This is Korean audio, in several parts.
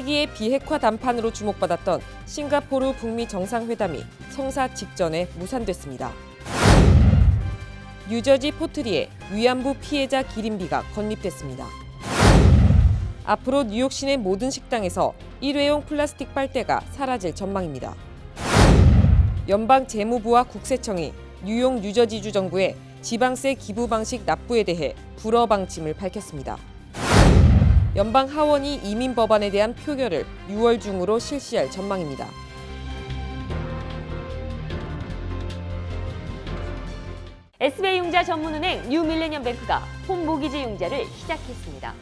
세기의 비핵화 담판으로 주목받았던 싱가포르 북미 정상회담이 성사 직전에 무산됐습니다. 뉴저지 포트리에 위안부 피해자 기림비가 건립됐습니다. 앞으로 뉴욕 시내 모든 식당에서 일회용 플라스틱 빨대가 사라질 전망입니다. 연방 재무부와 국세청이 뉴욕 뉴저지주 정부의 지방세 기부 방식 납부에 대해 불허 방침을 밝혔습니다. 연방 하원이 이민 법안에 대한 표결을 6월 중으로 실시할 전망입니다. SBI 융자 전문은행 뉴밀레니엄뱅크가 홈모기지 융자를 시작했습니다.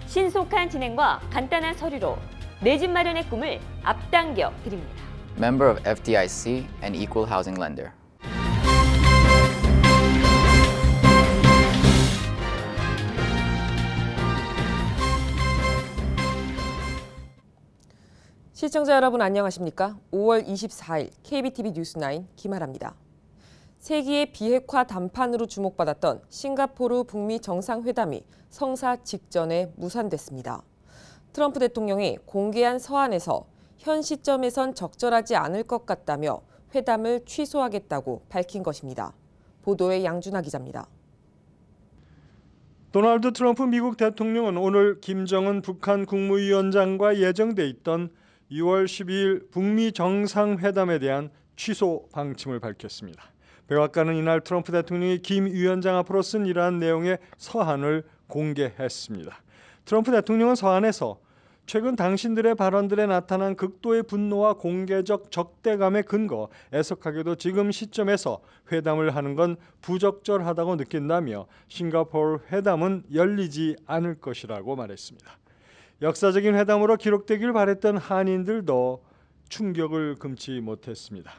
신속한 진행과 간단한 서류로 내 집 마련의 꿈을 앞당겨 드립니다. Member of FDIC and equal housing lender. 시청자 여러분 안녕하십니까? 5월 24일 KBTV 뉴스9 김아라입니다. 세기의 비핵화 담판으로 주목받았던 싱가포르 북미 정상회담이 성사 직전에 무산됐습니다. 트럼프 대통령이 공개한 서한에서 현 시점에선 적절하지 않을 것 같다며 회담을 취소하겠다고 밝힌 것입니다. 보도에 양준하 기자입니다. 도널드 트럼프 미국 대통령은 오늘 김정은 북한 국무위원장과 예정돼 있던 6월 12일 북미 정상회담에 대한 취소 방침을 밝혔습니다. 백악관은 이날 트럼프 대통령이 김 위원장 앞으로 쓴 이러한 내용의 서한을 공개했습니다. 트럼프 대통령은 서한에서 최근 당신들의 발언들에 나타난 극도의 분노와 공개적 적대감에 근거 애석하게도 지금 시점에서 회담을 하는 건 부적절하다고 느낀다며 싱가포르 회담은 열리지 않을 것이라고 말했습니다. 역사적인 회담으로 기록되길 바랬던 한인들도 충격을 금치 못했습니다.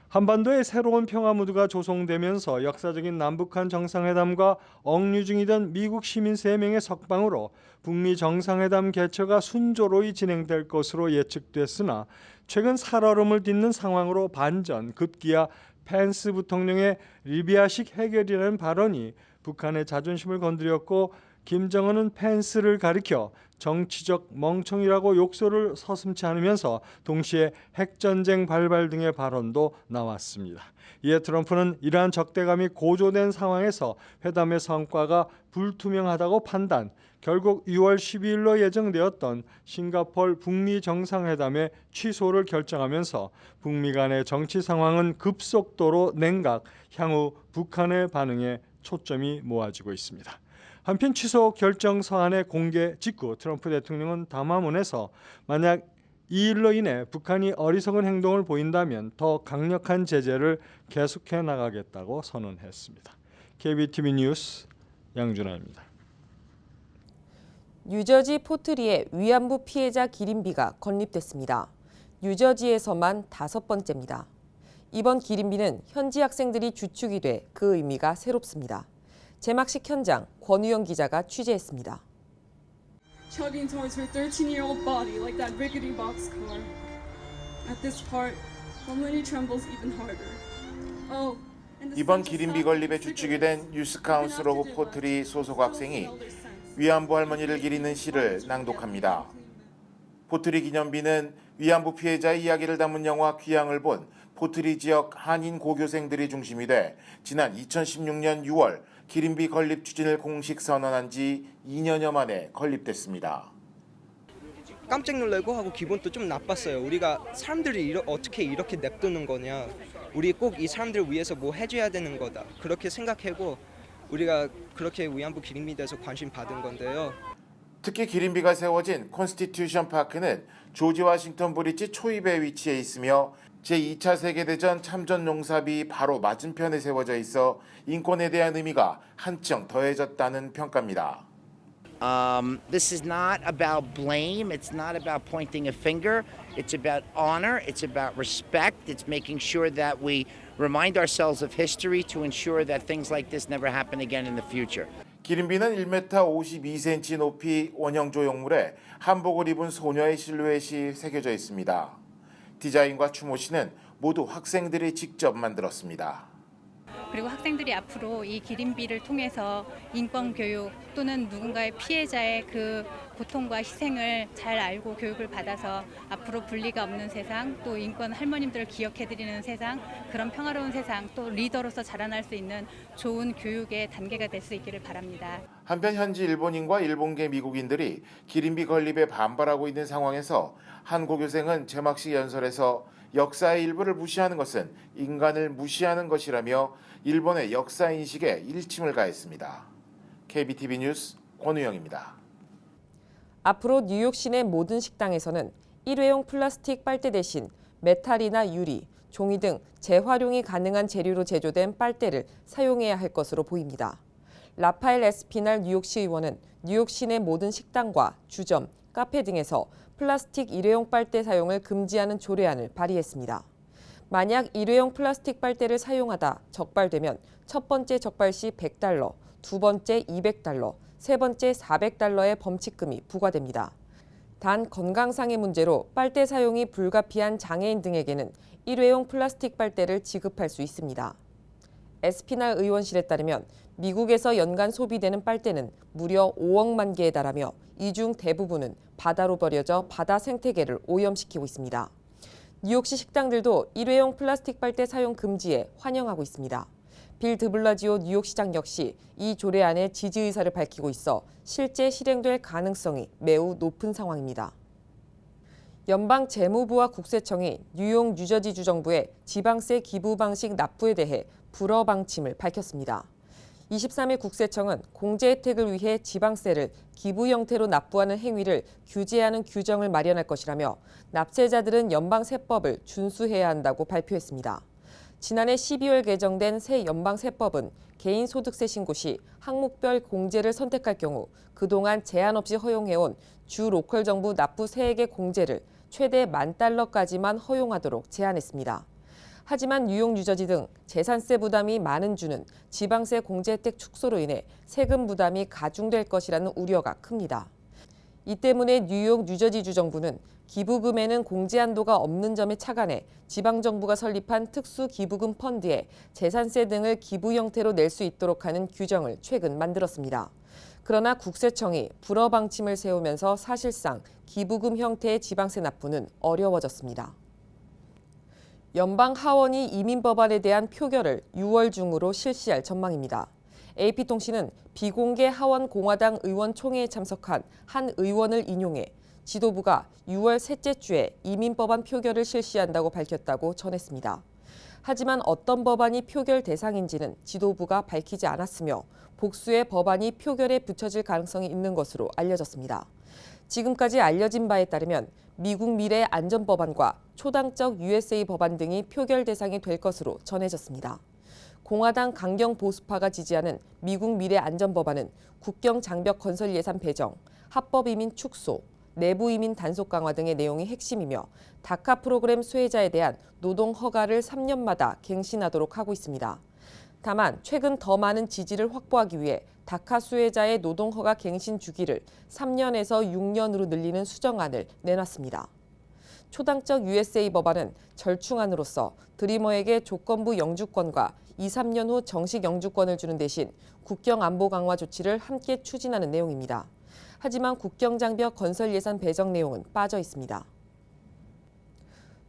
한반도의 새로운 평화 무드가 조성되면서 역사적인 남북한 정상회담과 억류 중이던 미국 시민 3명의 석방으로 북미 정상회담 개최가 순조로이 진행될 것으로 예측됐으나 최근 살얼음을 딛는 상황으로 반전 급기야 펜스 부통령의 리비아식 해결이라는 발언이 북한의 자존심을 건드렸고 김정은은 펜스를 가리켜 정치적 멍청이라고 욕설을 서슴지 않으면서 동시에 핵전쟁 발발 등의 발언도 나왔습니다. 이에 트럼프는 이러한 적대감이 고조된 상황에서 회담의 성과가 불투명하다고 판단, 결국 6월 12일로 예정되었던 싱가포르 북미 정상회담의 취소를 결정하면서 북미 간의 정치 상황은 급속도로 냉각, 향후 북한의 반응에 초점이 모아지고 있습니다. 한편 취소 결정 서한의 공개 직후 트럼프 대통령은 담화문에서 만약 이 일로 인해 북한이 어리석은 행동을 보인다면 더 강력한 제재를 계속해 나가겠다고 선언했습니다. KBTV 뉴스 양준하입니다. 뉴저지 포트리에 위안부 피해자 기림비가 건립됐습니다. 뉴저지에서만 5번째입니다. 이번 기림비는 현지 학생들이 주축이 돼 그 의미가 새롭습니다. 제막식 현장 권우영 기자가 취재했습니다. Chugging towards her 13-year-old body like that rickety boxcar. At this part, Melanie trembles even harder. Oh, 이번 기림비 건립의 주축이 된 유스 카운슬 오브 포트리 소속 학생이 위안부 할머니를 기리는 시를 낭독합니다. 포트리 기념비는 위안부 피해자의 이야기를 담은 영화 귀향을 본 포트리 지역 한인 고교생들이 중심이 돼 지난 2016년 6월 기림비 건립 추진을 공식 선언한 지 2년여 만에 건립됐습니다. 깜짝 놀라고 하고 기분도 좀 나빴어요. 우리가 사람들이 어떻게 이렇게 냅두는 거냐. 우리 꼭 이 사람들을 위해서 뭐 해줘야 되는 거다. 그렇게 생각하고 우리가 그렇게 위안부 기림비에 대해서 관심 받은 건데요. 특히 기림비가 세워진 콘스티튜션 파크는 조지 워싱턴 브리지 초입에 위치해 있으며 제2차 세계대전 참전용사비 바로 맞은편에 세워져 있어 인권에 대한 의미가 한층 더해졌다는 평가입니다. This is not about blame. It's not about pointing a finger. It's about honor. It's about respect. It's making sure that we remind ourselves of history to ensure that things like this never happen again in the future. 기림비는 1m 52cm 높이 원형 조형물에 한복을 입은 소녀의 실루엣이 새겨져 있습니다. 디자인과 추모시는 모두 학생들이 직접 만들었습니다. 그리고 학생들이 앞으로 이 기린비를 통해서 인권 교육 또는 누군가의 피해자의 그 고통과 희생을 잘 알고 교육을 받아서 앞으로 분리가 없는 세상, 또 인권 할머님들을 기억해드리는 세상, 그런 평화로운 세상, 또 리더로서 자라날 수 있는 좋은 교육의 단계가 될 수 있기를 바랍니다. 한편 현지 일본인과 일본계 미국인들이 기린비 건립에 반발하고 있는 상황에서 한 고교생은 개막식 연설에서 역사의 일부를 무시하는 것은 인간을 무시하는 것이라며 일본의 역사 인식에 일침을 가했습니다. KBTV 뉴스 권우영입니다. 앞으로 뉴욕 시내 모든 식당에서는 일회용 플라스틱 빨대 대신 메탈이나 유리, 종이 등 재활용이 가능한 재료로 제조된 빨대를 사용해야 할 것으로 보입니다. 라파엘 에스피날 뉴욕시 의원은 뉴욕 시내 모든 식당과 주점, 카페 등에서 플라스틱 일회용 빨대 사용을 금지하는 조례안을 발의했습니다. 만약 일회용 플라스틱 빨대를 사용하다 적발되면 첫 번째 적발 시 $100, 두 번째 $200, 세 번째 $400의 범칙금이 부과됩니다. 단 건강상의 문제로 빨대 사용이 불가피한 장애인 등에게는 일회용 플라스틱 빨대를 지급할 수 있습니다. 에스피날 의원실에 따르면 미국에서 연간 소비되는 빨대는 무려 5억만 개에 달하며 이 중 대부분은 바다로 버려져 바다 생태계를 오염시키고 있습니다. 뉴욕시 식당들도 일회용 플라스틱 빨대 사용 금지에 환영하고 있습니다. 빌 드블라지오 뉴욕시장 역시 이 조례안에 지지 의사를 밝히고 있어 실제 실행될 가능성이 매우 높은 상황입니다. 연방 재무부와 국세청이 뉴욕 뉴저지 주정부의 지방세 기부 방식 납부에 대해 불허 방침을 밝혔습니다. 23일 국세청은 공제 혜택을 위해 지방세를 기부 형태로 납부하는 행위를 규제하는 규정을 마련할 것이라며 납세자들은 연방세법을 준수해야 한다고 발표했습니다. 지난해 12월 개정된 새 연방세법은 개인소득세 신고 시 항목별 공제를 선택할 경우 그동안 제한 없이 허용해온 주 로컬 정부 납부 세액의 공제를 최대 $10,000까지만 허용하도록 제한했습니다. 하지만 뉴욕, 뉴저지 등 재산세 부담이 많은 주는 지방세 공제 혜택 축소로 인해 세금 부담이 가중될 것이라는 우려가 큽니다. 이 때문에 뉴욕, 뉴저지 주정부는 기부금에는 공제 한도가 없는 점에 착안해 지방정부가 설립한 특수기부금 펀드에 재산세 등을 기부 형태로 낼 수 있도록 하는 규정을 최근 만들었습니다. 그러나 국세청이 불허 방침을 세우면서 사실상 기부금 형태의 지방세 납부는 어려워졌습니다. 연방 하원이 이민 법안에 대한 표결을 6월 중으로 실시할 전망입니다. AP통신은 비공개 하원 공화당 의원 총회에 참석한 한 의원을 인용해 지도부가 6월 셋째 주에 이민 법안 표결을 실시한다고 밝혔다고 전했습니다. 하지만 어떤 법안이 표결 대상인지는 지도부가 밝히지 않았으며 복수의 법안이 표결에 붙여질 가능성이 있는 것으로 알려졌습니다. 지금까지 알려진 바에 따르면 미국 미래 안전법안과 초당적 USA 법안 등이 표결 대상이 될 것으로 전해졌습니다. 공화당 강경 보수파가 지지하는 미국 미래 안전법안은 국경 장벽 건설 예산 배정, 합법 이민 축소, 내부 이민 단속 강화 등의 내용이 핵심이며 다카 프로그램 수혜자에 대한 노동 허가를 3년마다 갱신하도록 하고 있습니다. 다만 최근 더 많은 지지를 확보하기 위해 다카 수혜자의 노동 허가 갱신 주기를 3년에서 6년으로 늘리는 수정안을 내놨습니다. 초당적 USA 법안은 절충안으로서 드리머에게 조건부 영주권과 2, 3년 후 정식 영주권을 주는 대신 국경 안보 강화 조치를 함께 추진하는 내용입니다. 하지만 국경 장벽 건설 예산 배정 내용은 빠져 있습니다.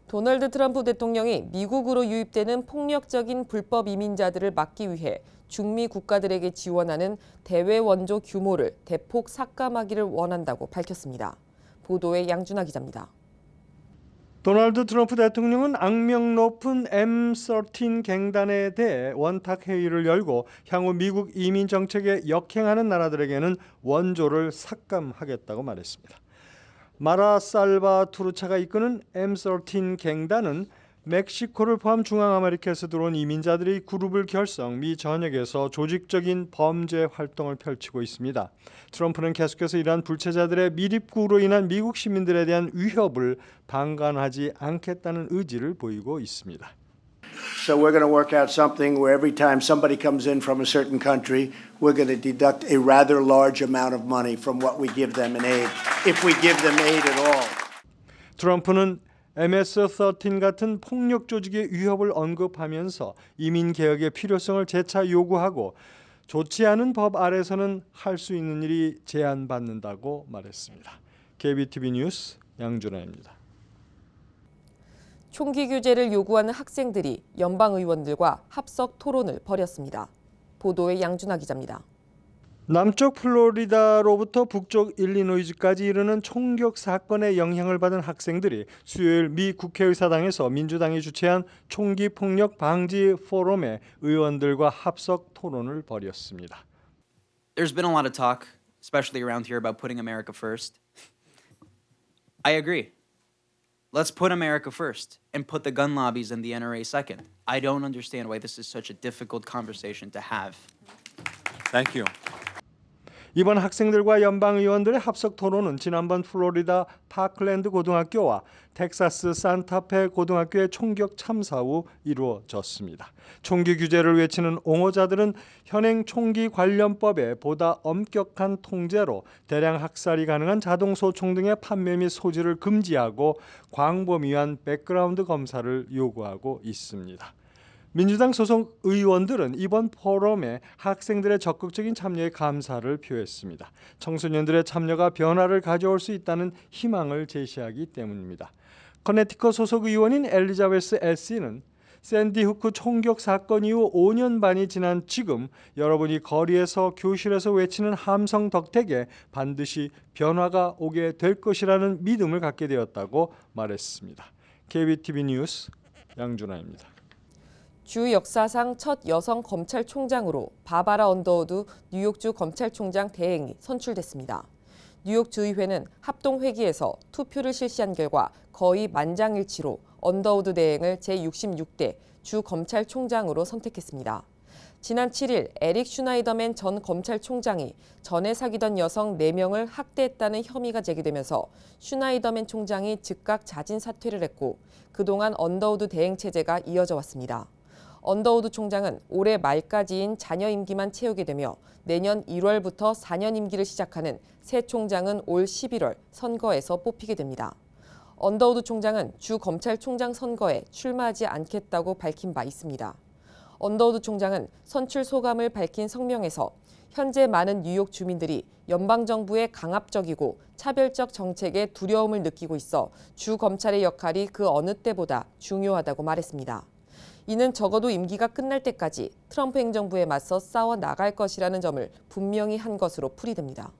도널드 트럼프 대통령이 미국으로 유입되는 폭력적인 불법 이민자들을 막기 위해 중미 국가들에게 지원하는 대외 원조 규모를 대폭 삭감하기를 원한다고 밝혔습니다. 보도에 양준하 기자입니다. 도널드 트럼프 대통령은 악명 높은 M13 갱단에 대해 원탁 회의를 열고 향후 미국 이민 정책에 역행하는 나라들에게는 원조를 삭감하겠다고 말했습니다. 마라 살바투르차가 이끄는 M13 갱단은 멕시코를 포함 중앙아메리카에서 들어온 이민자들의 그룹을 결성, 미 전역에서 조직적인 범죄 활동을 펼치고 있습니다. 트럼프는 계속해서 이러한 불체자들의 밀입구로 인한 미국 시민들에 대한 위협을 방관하지 않겠다는 의지를 보이고 있습니다. So we're going to work out something where every time somebody comes in from a certain country, we're going to deduct a rather large amount of money from what we give them in aid, if we give them aid at all. 트럼프는 MS-13 같은 폭력 조직의 위협을 언급하면서 이민 개혁의 필요성을 재차 요구하고 좋지 않은 법 아래서는 할 수 있는 일이 제한받는다고 말했습니다. KBTV 뉴스 양준하입니다. 총기 규제를 요구하는 학생들이 연방 의원들과 합석 토론을 벌였습니다. 보도에 양준하 기자입니다. 남쪽 플로리다로부터 북쪽 일리노이즈까지 이르는 총격 사건의 영향을 받은 학생들이 수요일 미 국회의사당에서 민주당이 주최한 총기 폭력 방지 포럼에 의원들과 합석 토론을 벌였습니다. There's been a lot of talk, especially around here, about putting America first. I agree. Let's put America first and put the gun lobbies and the NRA second. I don't understand why this is such a difficult conversation to have. Thank you. 이번 학생들과 연방 의원들의 합석 토론은 지난번 플로리다 파클랜드 고등학교와 텍사스 산타페 고등학교의 총격 참사 후 이루어졌습니다. 총기 규제를 외치는 옹호자들은 현행 총기 관련법의 보다 엄격한 통제로 대량 학살이 가능한 자동 소총 등의 판매 및 소지를 금지하고 광범 위한 백그라운드 검사를 요구하고 있습니다. 민주당 소속 의원들은 이번 포럼에 학생들의 적극적인 참여에 감사를 표했습니다. 청소년들의 참여가 변화를 가져올 수 있다는 희망을 제시하기 때문입니다. 커네티컷 소속 의원인 엘리자베스 에시는 샌디 후크 총격 사건 이후 5년 반이 지난 지금 여러분이 거리에서 교실에서 외치는 함성 덕택에 반드시 변화가 오게 될 것이라는 믿음을 갖게 되었다고 말했습니다. KBTV 뉴스 양준하입니다. 주 역사상 첫 여성 검찰총장으로 바바라 언더우드 뉴욕주 검찰총장 대행이 선출됐습니다. 뉴욕 주의회는 합동회기에서 투표를 실시한 결과 거의 만장일치로 언더우드 대행을 제66대 주 검찰총장으로 선택했습니다. 지난 7일 에릭 슈나이더맨 전 검찰총장이 전에 사귀던 여성 4명을 학대했다는 혐의가 제기되면서 슈나이더맨 총장이 즉각 자진 사퇴를 했고 그동안 언더우드 대행 체제가 이어져 왔습니다. 언더우드 총장은 올해 말까지인 자녀 임기만 채우게 되며 내년 1월부터 4년 임기를 시작하는 새 총장은 올 11월 선거에서 뽑히게 됩니다. 언더우드 총장은 주 검찰총장 선거에 출마하지 않겠다고 밝힌 바 있습니다. 언더우드 총장은 선출 소감을 밝힌 성명에서 현재 많은 뉴욕 주민들이 연방정부의 강압적이고 차별적 정책에 두려움을 느끼고 있어 주 검찰의 역할이 그 어느 때보다 중요하다고 말했습니다. 이는 적어도 임기가 끝날 때까지 트럼프 행정부에 맞서 싸워 나갈 것이라는 점을 분명히 한 것으로 풀이됩니다.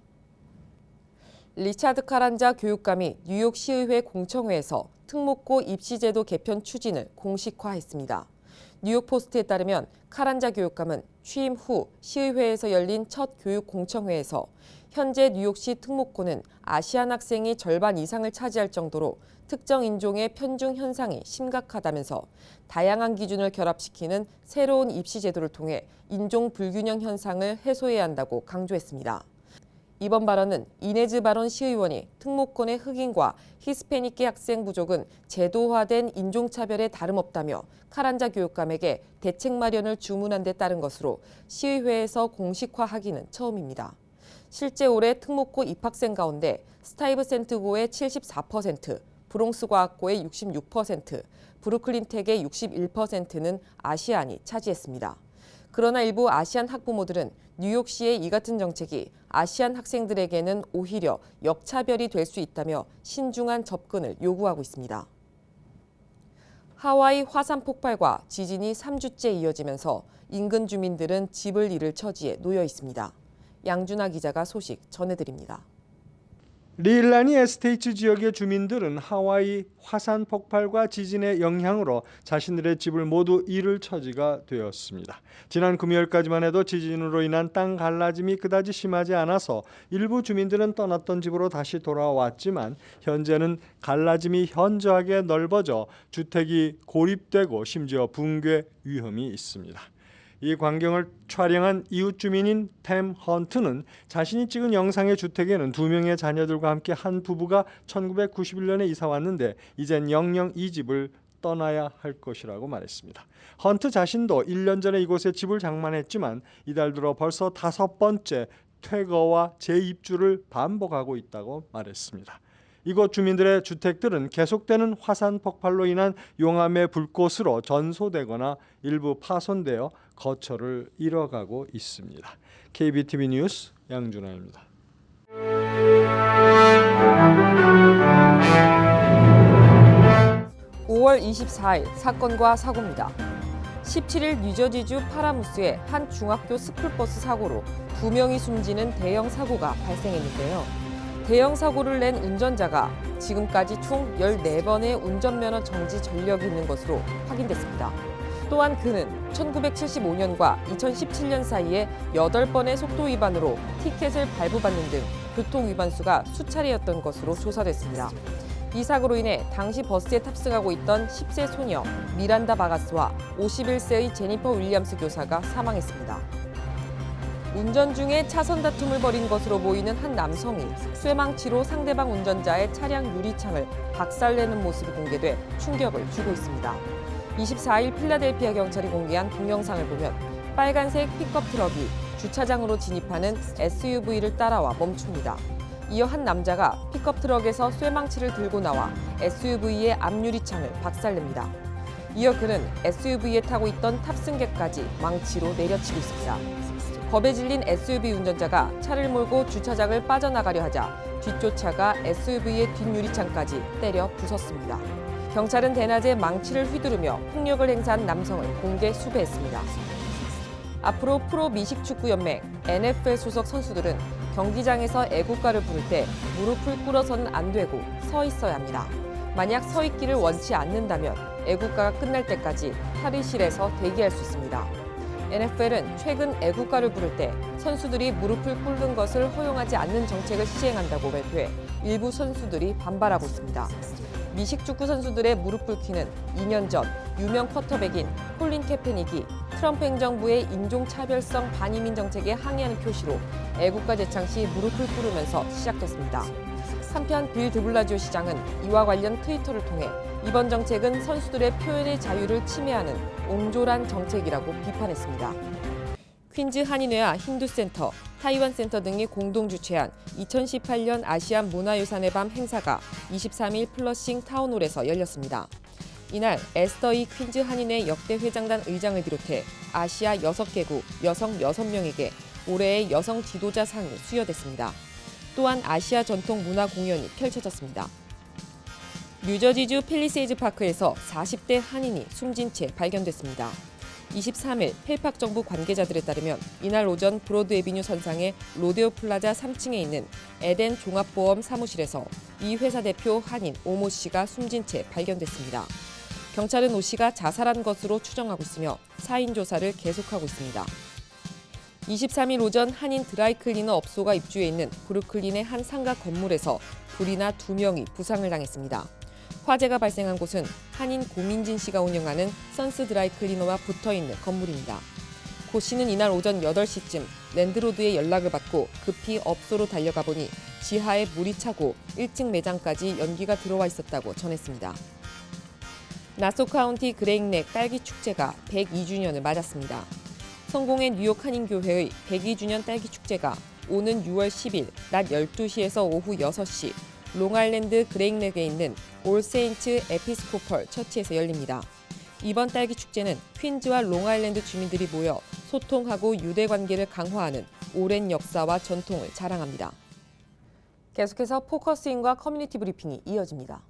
리차드 카란자 교육감이 뉴욕 시의회 공청회에서 특목고 입시제도 개편 추진을 공식화했습니다. 뉴욕 포스트에 따르면 카란자 교육감은 취임 후 시의회에서 열린 첫 교육 공청회에서 현재 뉴욕시 특목고는 아시안 학생이 절반 이상을 차지할 정도로 특정 인종의 편중 현상이 심각하다면서 다양한 기준을 결합시키는 새로운 입시 제도를 통해 인종 불균형 현상을 해소해야 한다고 강조했습니다. 이번 발언은 이네즈 바론 시의원이 특목고 내 흑인과 히스패닉계 학생 부족은 제도화된 인종차별에 다름없다며 카란자 교육감에게 대책 마련을 주문한 데 따른 것으로 시의회에서 공식화하기는 처음입니다. 실제 올해 특목고 입학생 가운데 스타이브센트고의 74%, 브롱스과학고의 66%, 브루클린텍의 61%는 아시안이 차지했습니다. 그러나 일부 아시안 학부모들은 뉴욕시의 이 같은 정책이 아시안 학생들에게는 오히려 역차별이 될 수 있다며 신중한 접근을 요구하고 있습니다. 하와이 화산 폭발과 지진이 3주째 이어지면서 인근 주민들은 집을 잃을 처지에 놓여 있습니다. 양준하 기자가 소식 전해드립니다. 릴라니 에스테이트 지역의 주민들은 하와이 화산 폭발과 지진의 영향으로 자신들의 집을 모두 잃을 처지가 되었습니다. 지난 금요일까지만 해도 지진으로 인한 땅 갈라짐이 그다지 심하지 않아서 일부 주민들은 떠났던 집으로 다시 돌아왔지만 현재는 갈라짐이 현저하게 넓어져 주택이 고립되고 심지어 붕괴 위험이 있습니다. 이 광경을 촬영한 이웃 주민인 템 헌트는 자신이 찍은 영상의 주택에는 2명의 자녀들과 함께 한 부부가 1991년에 이사 왔는데 이젠 영영 이 집을 떠나야 할 것이라고 말했습니다. 헌트 자신도 1년 전에 이곳에 집을 장만했지만 이달 들어 벌써 5번째 퇴거와 재입주를 반복하고 있다고 말했습니다. 이곳 주민들의 주택들은 계속되는 화산 폭발로 인한 용암의 불꽃으로 전소되거나 일부 파손되어 거처를 잃어가고 있습니다. KBTV 뉴스 양준하입니다. 5월 24일 사건과 사고입니다. 17일 뉴저지주 파라무스의 한 중학교 스쿨버스 사고로 2명이 숨지는 대형 사고가 발생했는데요. 대형 사고를 낸 운전자가 지금까지 총 14번의 운전면허 정지 전력이 있는 것으로 확인됐습니다. 또한 그는 1975년과 2017년 사이에 8번의 속도 위반으로 티켓을 발부받는 등 교통 위반 수가 수차례였던 것으로 조사됐습니다. 이 사고로 인해 당시 버스에 탑승하고 있던 10세 소녀 미란다 바가스와 51세의 제니퍼 윌리엄스 교사가 사망했습니다. 운전 중에 차선 다툼을 벌인 것으로 보이는 한 남성이 쇠망치로 상대방 운전자의 차량 유리창을 박살내는 모습이 공개돼 충격을 주고 있습니다. 24일 필라델피아 경찰이 공개한 동영상을 보면 빨간색 픽업 트럭이 주차장으로 진입하는 SUV를 따라와 멈춥니다. 이어 한 남자가 픽업 트럭에서 쇠망치를 들고 나와 SUV의 앞유리창을 박살냅니다. 이어 그는 SUV에 타고 있던 탑승객까지 망치로 내려치고 있습니다. 겁에 질린 SUV 운전자가 차를 몰고 주차장을 빠져나가려 하자 뒷조차가 SUV의 뒷유리창까지 때려 부쉈습니다. 경찰은 대낮에 망치를 휘두르며 폭력을 행사한 남성을 공개 수배했습니다. 앞으로 프로 미식축구연맹 NFL 소속 선수들은 경기장에서 애국가를 부를 때 무릎을 꿇어서는 안 되고 서 있어야 합니다. 만약 서 있기를 원치 않는다면 애국가가 끝날 때까지 탈의실에서 대기할 수 있습니다. NFL은 최근 애국가를 부를 때 선수들이 무릎을 꿇는 것을 허용하지 않는 정책을 시행한다고 발표해 일부 선수들이 반발하고 있습니다. 미식축구 선수들의 무릎 꿇기는 2년 전 유명 쿼터백인 콜린 캐페닉이 트럼프 행정부의 인종차별성 반이민 정책에 항의하는 표시로 애국가 제창 시 무릎을 꿇으면서 시작됐습니다. 한편 빌 드블라지오 시장은 이와 관련 트위터를 통해 이번 정책은 선수들의 표현의 자유를 침해하는 옹졸한 정책이라고 비판했습니다. 퀸즈 한인회와 힌두센터, 타이완센터 등이 공동 주최한 2018년 아시안 문화유산의 밤 행사가 23일 플러싱 타운홀에서 열렸습니다. 이날 에스더 이 퀸즈 한인회 역대 회장단 의장을 비롯해 아시아 6개국 여성 6명에게 올해의 여성 지도자 상이 수여됐습니다. 또한 아시아 전통 문화 공연이 펼쳐졌습니다. 뉴저지주 팰리세이즈 파크에서 40대 한인이 숨진 채 발견됐습니다. 23일 펠팍 정부 관계자들에 따르면 이날 오전 브로드 애비뉴 선상의 로데오 플라자 3층에 있는 에덴 종합보험 사무실에서 이 회사 대표 한인 오모 씨가 숨진 채 발견됐습니다. 경찰은 오 씨가 자살한 것으로 추정하고 있으며 사인 조사를 계속하고 있습니다. 23일 오전 한인 드라이클리너 업소가 입주해 있는 브루클린의 한 상가 건물에서 불이 나 2명이 부상을 당했습니다. 화재가 발생한 곳은 한인 고민진 씨가 운영하는 선스 드라이클리너와 붙어있는 건물입니다. 고 씨는 이날 오전 8시쯤 랜드로드의 연락을 받고 급히 업소로 달려가 보니 지하에 물이 차고 1층 매장까지 연기가 들어와 있었다고 전했습니다. 나소 카운티 그레잉넥 딸기 축제가 102주년을 맞았습니다. 성공의 뉴욕 한인교회의 102주년 딸기 축제가 오는 6월 10일 낮 12시에서 오후 6시 롱아일랜드 그레잉넥에 있는 올 세인트 에피스코펄 처치에서 열립니다. 이번 딸기 축제는 퀸즈와 롱아일랜드 주민들이 모여 소통하고 유대 관계를 강화하는 오랜 역사와 전통을 자랑합니다. 계속해서 포커스인과 커뮤니티 브리핑이 이어집니다.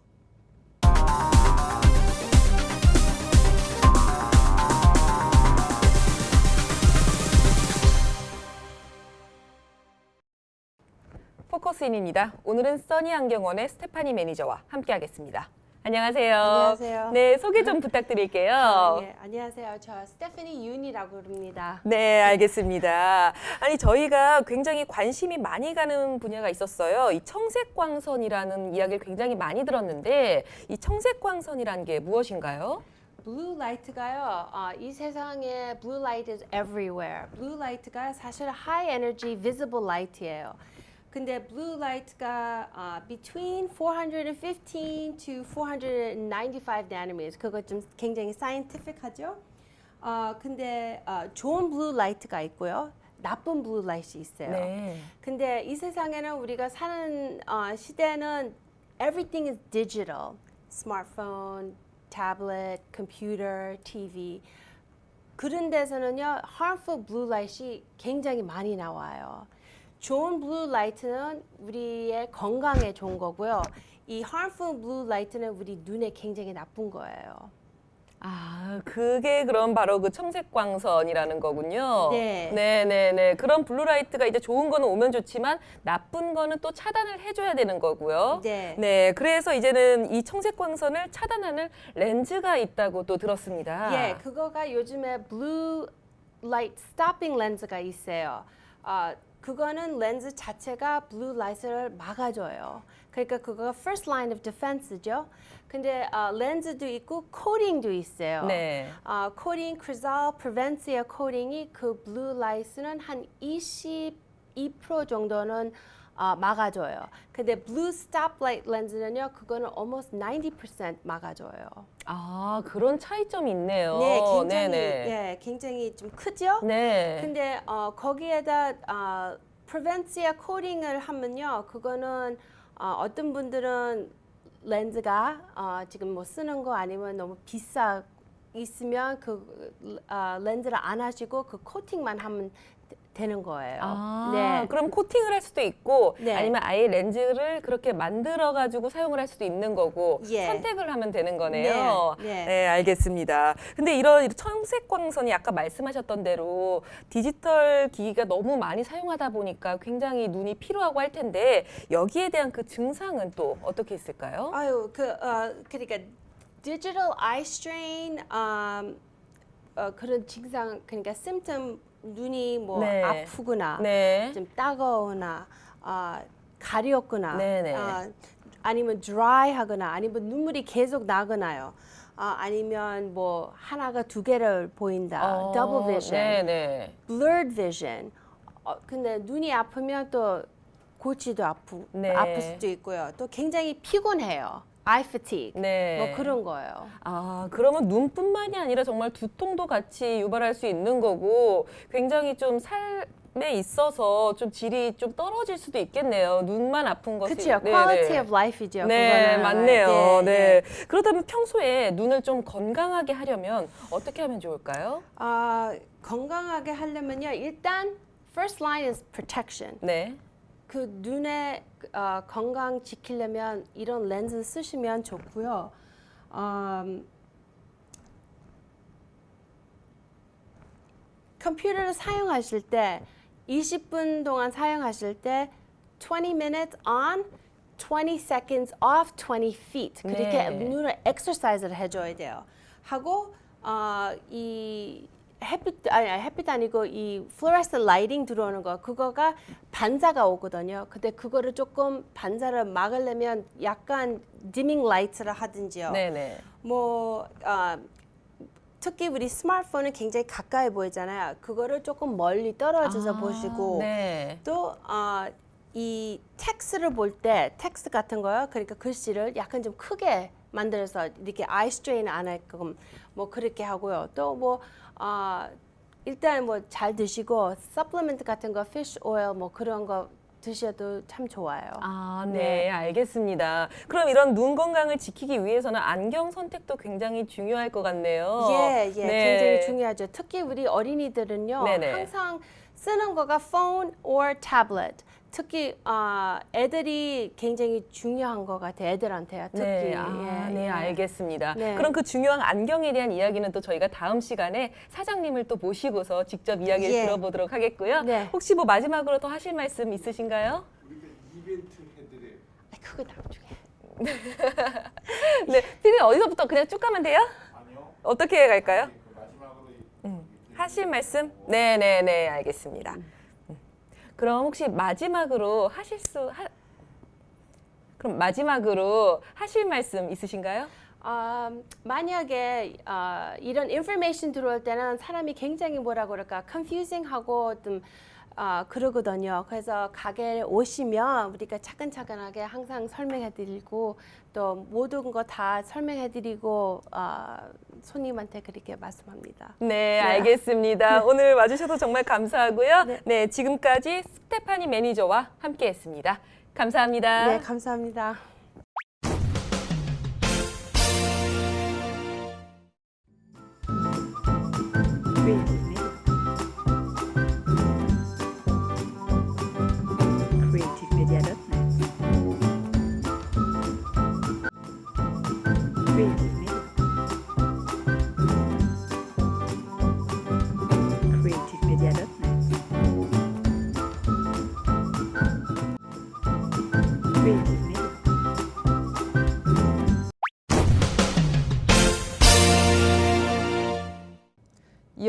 포커스인입니다. 오늘은 써니안경원의 스테파니 매니저와 함께하겠습니다. 안녕하세요. 안녕하세요. 네, 소개 좀 부탁드릴게요. 네, 안녕하세요. 저 스테파니 윤이라고 부릅니다. 네, 알겠습니다. 아니, 저희가 굉장히 관심이 많이 가는 분야가 있었어요. 이 청색광선이라는 이야기를 굉장히 많이 들었는데 이 청색광선이라는 게 무엇인가요? 블루 라이트가요. 이 세상에 블루 라이트 is everywhere. 블루 라이트가 사실 high energy visible light이에요. 근데 블루 라이트가 between 415 to 495 nanometers. 그거 좀 굉장히 scientific하죠? 근데 좋은 블루 라이트가 있고요. 나쁜 블루 라이트가 있어요. 네. 근데 이 세상에는 우리가 사는 시대는 everything is digital. Smartphone, tablet, computer, TV. 그런 데서는요, harmful blue light이 굉장히 많이 나와요. 좋은 blue light는 우리의 건강에 좋은 거고요. 이 harmful blue light는 우리 눈에 굉장히 나쁜 거예요. 아, 그게 그럼 바로 그 청색광선이라는 거군요. 네. 네네네. 그런 블루라이트가 이제 좋은 거는 오면 좋지만 나쁜 거는 또 차단을 해줘야 되는 거고요. 네. 네. 그래서 이제는 이 청색광선을 차단하는 렌즈가 있다고 또 들었습니다. 예, 그거가 요즘에 blue light stopping 렌즈가 있어요. 그거는 렌즈 자체가 blue light을 막아줘요. 그러니까 그거가 first line of defense죠. 근데 렌즈도 있고 코팅도 있어요. 네. 코팅, 크리졸, 프레벤시아 코팅이 그 blue light는 한 22% 정도는 막아줘요. 근데 blue stoplight 렌즈는요, 그거는 almost 90% 막아줘요. 아, 그런 차이점이 있네요. 네, 굉장히 네네. 예, 굉장히 좀 크죠? 네. 근데 거기에다 프레벤시아 코팅을 하면요, 그거는 어떤 분들은 렌즈가 지금 뭐 쓰는 거 아니면 너무 비싸 있으면 그 렌즈를 안 하시고 그 코팅만 하면 되는 거예요. 아, 그럼 코팅을 할 수도 있고 네. 아니면 아예 렌즈를 그렇게 만들어 가지고 사용을 할 수도 있는 거고 예. 선택을 하면 되는 거네요. 네, 네. 네, 알겠습니다. 근데 이런 청색광선이 아까 말씀하셨던 대로 디지털 기기가 너무 많이 사용하다 보니까 굉장히 눈이 피로하고 할 텐데 여기에 대한 그 증상은 또 어떻게 있을까요? 아유, 그러니까 digital eye strain 그런 증상, 그러니까 symptom, 눈이 뭐 네. 아프거나 네. 좀 따가우나 가렵거나 네네. 아니면 dry하거나 아니면 눈물이 계속 나거나요. 아니면 뭐 하나가 두 개를 보인다. double vision, 네네. blurred vision. 근데 눈이 아프면 또 골치도 네. 아플 수도 있고요. 또 굉장히 피곤해요. eye fatigue. 네. 뭐 그런 거예요. 아, 그러면 눈뿐만이 아니라 정말 두통도 같이 유발할 수 있는 거고 굉장히 좀 삶에 있어서 좀 질이 좀 떨어질 수도 있겠네요. 눈만 아픈 것이. 그렇죠. 네네. quality of life이죠. 네, 그거는. 맞네요. 네, 네. 그렇다면 평소에 눈을 좀 건강하게 하려면 어떻게 하면 좋을까요? 건강하게 하려면요. 일단 first line is protection. 네. 그 눈의 건강 지키려면 이런 렌즈 쓰시면 좋고요. 컴퓨터를 사용하실 때 20분 동안 사용하실 때 20 minutes on, 20 seconds off, 20 feet. 그렇게 네. 눈을 exercise를 해줘야 돼요. 하고 이 햇빛 아니고 이 fluorescent lighting 들어오는 거 그거가 반사가 오거든요. 근데 그거를 조금 반사를 막으려면 약간 dimming lights를 하든지요. 네네. 뭐 특히 우리 스마트폰은 굉장히 가까이 보이잖아요. 그거를 조금 멀리 떨어져서 보시고 네. 또 이 텍스트를 볼 때 텍스트 같은 거요. 그러니까 글씨를 약간 좀 크게 만들어서 이렇게 아이 스트레인 안 할끔 뭐 그렇게 하고요. 또 뭐 일단 뭐 잘 드시고 서플리먼트 같은 거, fish oil 뭐 그런 거 드셔도 참 좋아요. 아, 네, 알겠습니다. 그럼 이런 눈 건강을 지키기 위해서는 안경 선택도 굉장히 중요할 것 같네요. 예, 네. 굉장히 중요하죠. 특히 우리 어린이들은요, 네네. 항상 쓰는 거가 phone or tablet. 특히 애들이 굉장히 중요한 것 같아요. 애들한테요. 특히. 네, 네, 알겠습니다. 그럼 그 중요한 안경에 대한 이야기는 또 저희가 다음 시간에 사장님을 또 모시고서 직접 이야기를 들어보도록 하겠고요. 네. 혹시 뭐 마지막으로 더 하실 말씀 있으신가요? 우리가 이벤트 해드려요. 그거 나중에. 네, 피디님 어디서부터 그냥 쭉 가면 돼요? 아니요. 어떻게 갈까요? 마지막으로 하실 말씀? 네, 알겠습니다. 그럼 혹시 마지막으로 그럼 마지막으로 하실 말씀 있으신가요? 만약에 이런 인포메이션 들어올 때는 사람이 굉장히 뭐라 그럴까 confusing하고 좀 그러거든요. 그래서 가게에 오시면 우리가 차근차근하게 항상 설명해드리고 또 모든 거 다 설명해드리고 손님한테 그렇게 말씀합니다. 네, 알겠습니다. 오늘 와주셔서 정말 감사하고요. 네, 지금까지 스테파니 매니저와 함께했습니다. 감사합니다. 네, 감사합니다.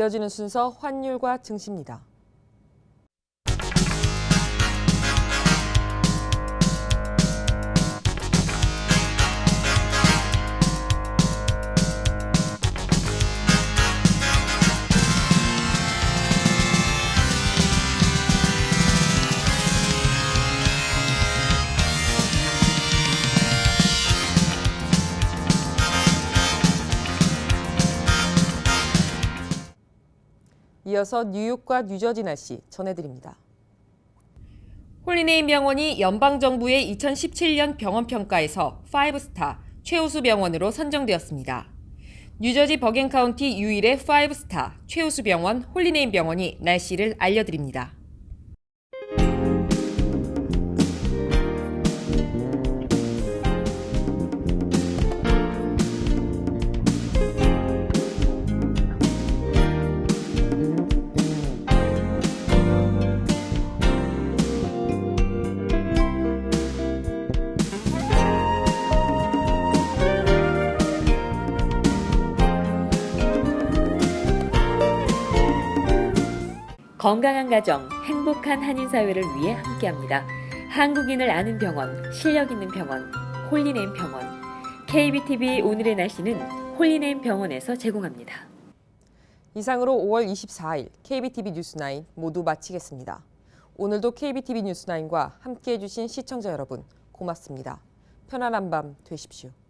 이어지는 순서 환율과 증시입니다. 이어서 뉴욕과 뉴저지 날씨 전해드립니다. 홀리네임 병원이 연방정부의 2017년 병원평가에서 5스타 최우수 병원으로 선정되었습니다. 뉴저지 버겐 카운티 유일의 5스타 최우수 병원 홀리네임 병원이 날씨를 알려드립니다. 건강한 가정, 행복한 한인사회를 위해 함께합니다. 한국인을 아는 병원, 실력 있는 병원, 홀리네임 병원. KBTV 오늘의 날씨는 홀리네임 병원에서 제공합니다. 이상으로 5월 24일 KBTV 뉴스9 모두 마치겠습니다. 오늘도 KBTV 뉴스9과 함께해 주신 시청자 여러분 고맙습니다. 편안한 밤 되십시오.